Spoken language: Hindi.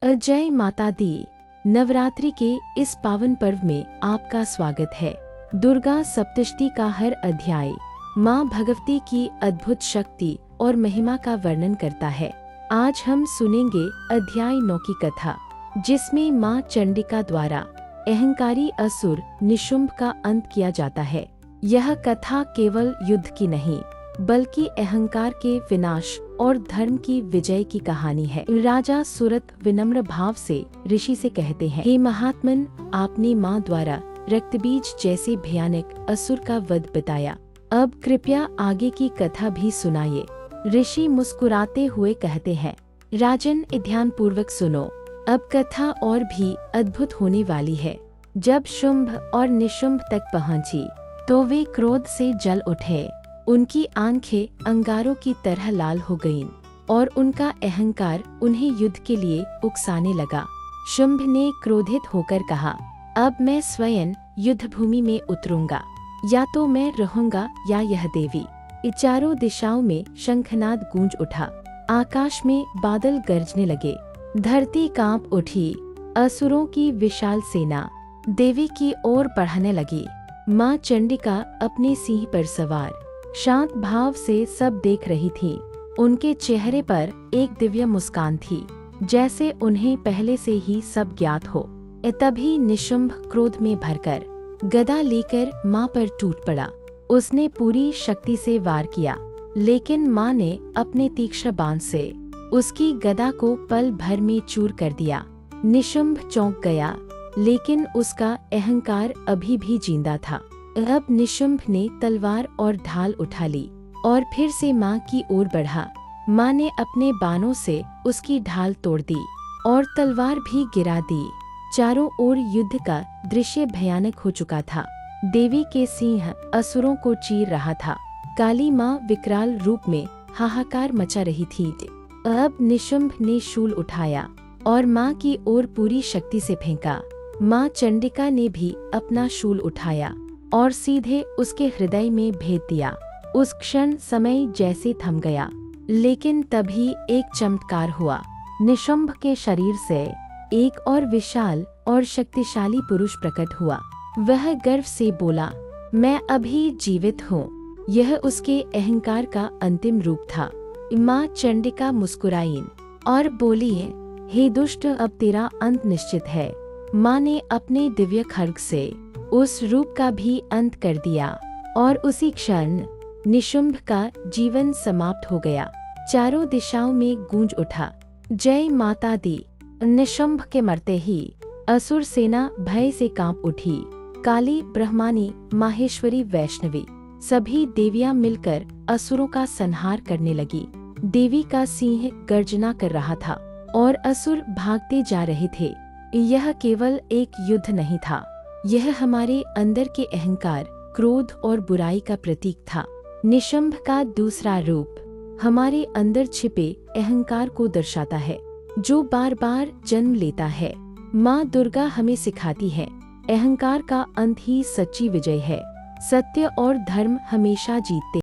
जय माता दी। नवरात्रि के इस पावन पर्व में आपका स्वागत है। दुर्गा सप्तशती का हर अध्याय माँ भगवती की अद्भुत शक्ति और महिमा का वर्णन करता है। आज हम सुनेंगे अध्याय 9 की कथा, जिसमें माँ चंडिका द्वारा अहंकारी असुर निशुंभ का अंत किया जाता है। यह कथा केवल युद्ध की नहीं, बल्कि अहंकार के विनाश और धर्म की विजय की कहानी है। राजा सूरत विनम्र भाव से ऋषि से कहते हैं, हे महात्मन, आपने माँ द्वारा रक्तबीज जैसे भयानक असुर का वध बताया। अब कृपया आगे की कथा भी सुनाइए। ऋषि मुस्कुराते हुए कहते हैं, राजन, ध्यान पूर्वक सुनो। अब कथा और भी अद्भुत होने वाली है। जब शुंभ और निशुंभ तक पहुँची तो वे क्रोध से जल उठे। उनकी आंखें अंगारों की तरह लाल हो गईं और उनका अहंकार उन्हें युद्ध के लिए उकसाने लगा। शुंभ ने क्रोधित होकर कहा, अब मैं स्वयं युद्ध भूमि में उतरूंगा, या तो मैं रहूंगा या यह देवी। चारों दिशाओं में शंखनाद गूंज उठा। आकाश में बादल गरजने लगे, धरती कांप उठी। असुरों की विशाल सेना देवी की ओर बढ़ने लगी। माँ चंडिका अपने सिंह पर सवार शांत भाव से सब देख रही थी। उनके चेहरे पर एक दिव्य मुस्कान थी, जैसे उन्हें पहले से ही सब ज्ञात हो। तभी निशुंभ क्रोध में भरकर गदा लेकर माँ पर टूट पड़ा। उसने पूरी शक्ति से वार किया, लेकिन माँ ने अपने तीक्ष्ण बाण से उसकी गदा को पल भर में चूर कर दिया। निशुंभ चौंक गया, लेकिन उसका अहंकार अभी भी जिंदा था। अब निशुंभ ने तलवार और ढाल उठा ली और फिर से माँ की ओर बढ़ा। माँ ने अपने बाणों से उसकी ढाल तोड़ दी और तलवार भी गिरा दी। चारों ओर युद्ध का दृश्य भयानक हो चुका था। देवी के सिंह असुरों को चीर रहा था। काली माँ विकराल रूप में हाहाकार मचा रही थी। अब निशुंभ ने शूल उठाया और माँ की ओर पूरी शक्ति से फेंका। माँ चंडिका ने भी अपना शूल उठाया और सीधे उसके हृदय में भेद दिया। उस क्षण समय जैसे थम गया, लेकिन तभी एक चमत्कार हुआ। निशुंभ के शरीर से एक और विशाल और शक्तिशाली पुरुष प्रकट हुआ। वह गर्व से बोला, मैं अभी जीवित हूँ। यह उसके अहंकार का अंतिम रूप था। माँ चंडिका मुस्कुराई और बोली, हे दुष्ट, अब तेरा अंत निश्चित है। माँ ने अपने दिव्य खड्ग से उस रूप का भी अंत कर दिया और उसी क्षण निशुंभ का जीवन समाप्त हो गया। चारों दिशाओं में गूंज उठा, जय माता दी। निशुंभ के मरते ही असुर सेना भय से कांप उठी। काली, ब्रह्मानी, माहेश्वरी, वैष्णवी सभी देवियां मिलकर असुरों का संहार करने लगी। देवी का सिंह गर्जना कर रहा था और असुर भागते जा रहे थे। यह केवल एक युद्ध नहीं था, यह हमारे अंदर के अहंकार, क्रोध और बुराई का प्रतीक था। निशुंभ का दूसरा रूप हमारे अंदर छिपे अहंकार को दर्शाता है, जो बार बार जन्म लेता है। माँ दुर्गा हमें सिखाती है, अहंकार का अंत ही सच्ची विजय है। सत्य और धर्म हमेशा जीतते